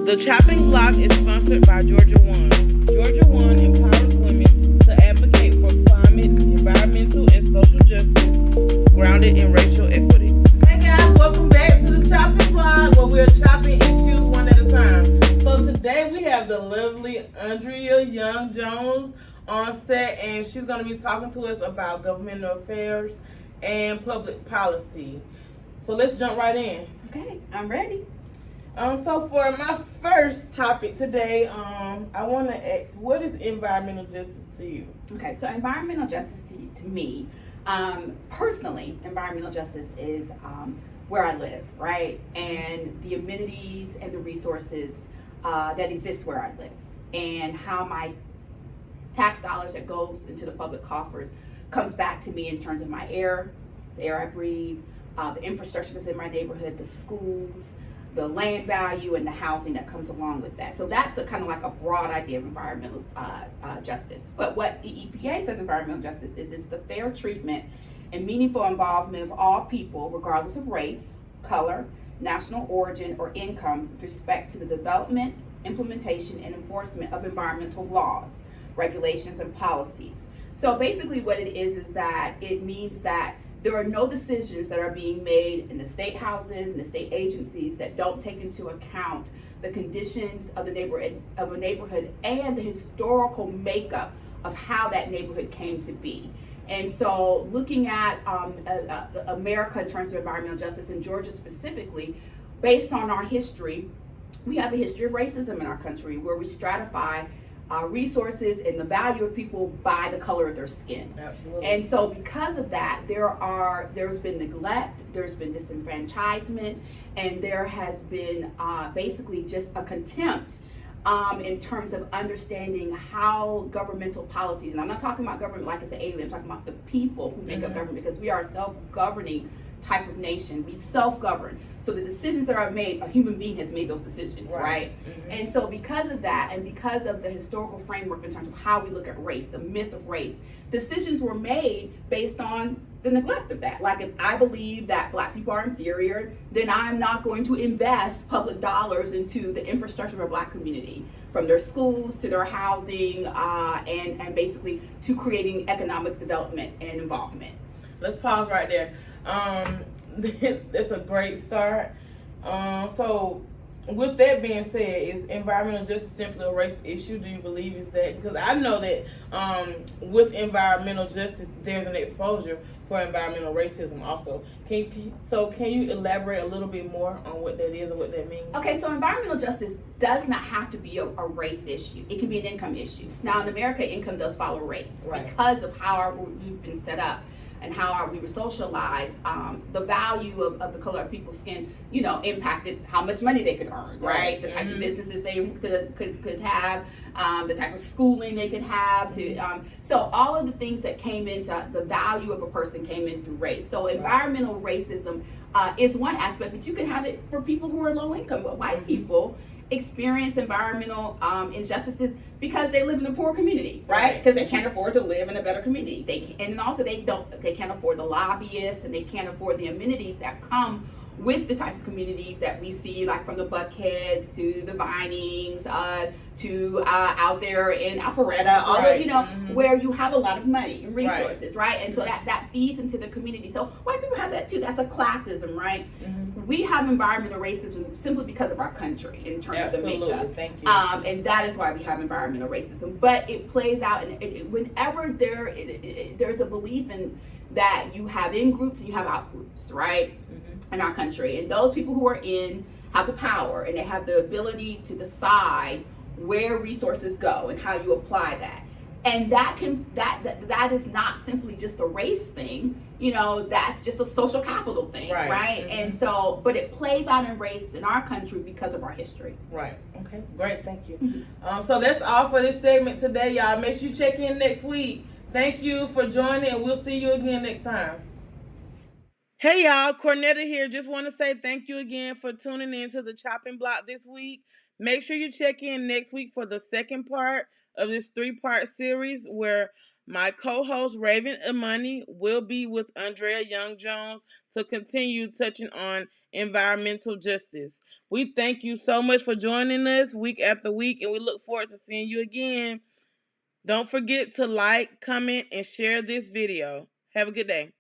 The chopping block is sponsored by GEORGIAWAND. GEORGIAWAND empowers women to advocate for climate, environmental, and social justice grounded in racial equity. Hey guys, welcome back to the chopping block where we're chopping issues one at a time. So today we have the lovely Andrea Young Jones on set, and she's going to be talking to us about governmental affairs and public policy. So let's jump right in. Okay, I'm ready. So for my first topic today, I want to ask, what is environmental justice to you? Okay, so environmental justice to me, personally, environmental justice is where I live, right? And the amenities and the resources that exist where I live, and how my tax dollars that goes into the public coffers comes back to me in terms of my air, the air I breathe, the infrastructure that's in my neighborhood, the schools, the land value, and the housing that comes along with that. So that's a kind of like a broad idea of environmental justice. But what the EPA says environmental justice is the fair treatment and meaningful involvement of all people, regardless of race, color, national origin, or income, with respect to the development, implementation, and enforcement of environmental laws, regulations, and policies. So basically what it is that it means that there are no decisions that are being made in the state houses and the state agencies that don't take into account the conditions of the neighborhood and the historical makeup of how that neighborhood came to be. And so looking at America in terms of environmental justice, in Georgia specifically, based on our history, we have a history of racism in our country where we stratify resources and the value of people by the color of their skin. Absolutely. And so because of that, there's been neglect, there's been disenfranchisement, and there has been basically just a contempt in terms of understanding how governmental policies, and I'm not talking about government like it's an alien, I'm talking about the people who make up government, because we are a self-governing type of nation. We self-govern. So the decisions that are made, a human being has made those decisions, right? And so because of that, and because of the historical framework in terms of how we look at race, the myth of race, decisions were made based on the neglect of that. Like, if I believe that black people are inferior, then I'm not going to invest public dollars into the infrastructure of a black community, from their schools to their housing, and basically to creating economic development and involvement. Let's pause right there. That's a great start. So with that being said, is environmental justice simply a race issue? Do you believe is that? Because I know that with environmental justice, there's an exposure for environmental racism also. Can you elaborate a little bit more on what that is and what that means? Okay, so environmental justice does not have to be a race issue. It can be an income issue. Now in America, income does follow race, right, because of how we've been set up and how we were socialized. The value of the color of people's skin, impacted how much money they could earn, right? The types of businesses they could have, the type of schooling they could have. So all of the things that came into the value of a person came in through race. So environmental racism is one aspect, but you can have it for people who are low income. But white people experience environmental injustices because they live in a poor community, right? Because they can't afford to live in a better community. And also they can't afford the lobbyists, and they can't afford the amenities that come with the types of communities that we see, like from the Buckheads to the Vinings, to out there in Alpharetta, where you have a lot of money and resources, right? And so that feeds into the community. So white people have that too. That's a classism, right? We have environmental racism simply because of our country in terms of the makeup. Thank you. And that is why we have environmental racism. But it plays out, and whenever there's a belief in that you have in groups and you have out groups, right? In our country, and those people who are in have the power, and they have the ability to decide where resources go and how you apply that. And that is not simply just a race thing, that's just a social capital thing, right? And so, but it plays out in race in our country because of our history. Right. Okay, great, thank you. So that's all for this segment today, y'all. Make sure you check in next week. Thank you for joining, and we'll see you again next time. Hey y'all, Cornetta here. Just want to say thank you again for tuning in to the chopping block this week. Make sure you check in next week for the second part of this 3-part series, where my co-host Raven Imani will be with Andrea Young Jones to continue touching on environmental justice. We thank you so much for joining us week after week, and we look forward to seeing you again. Don't forget to like, comment, and share this video. Have a good day.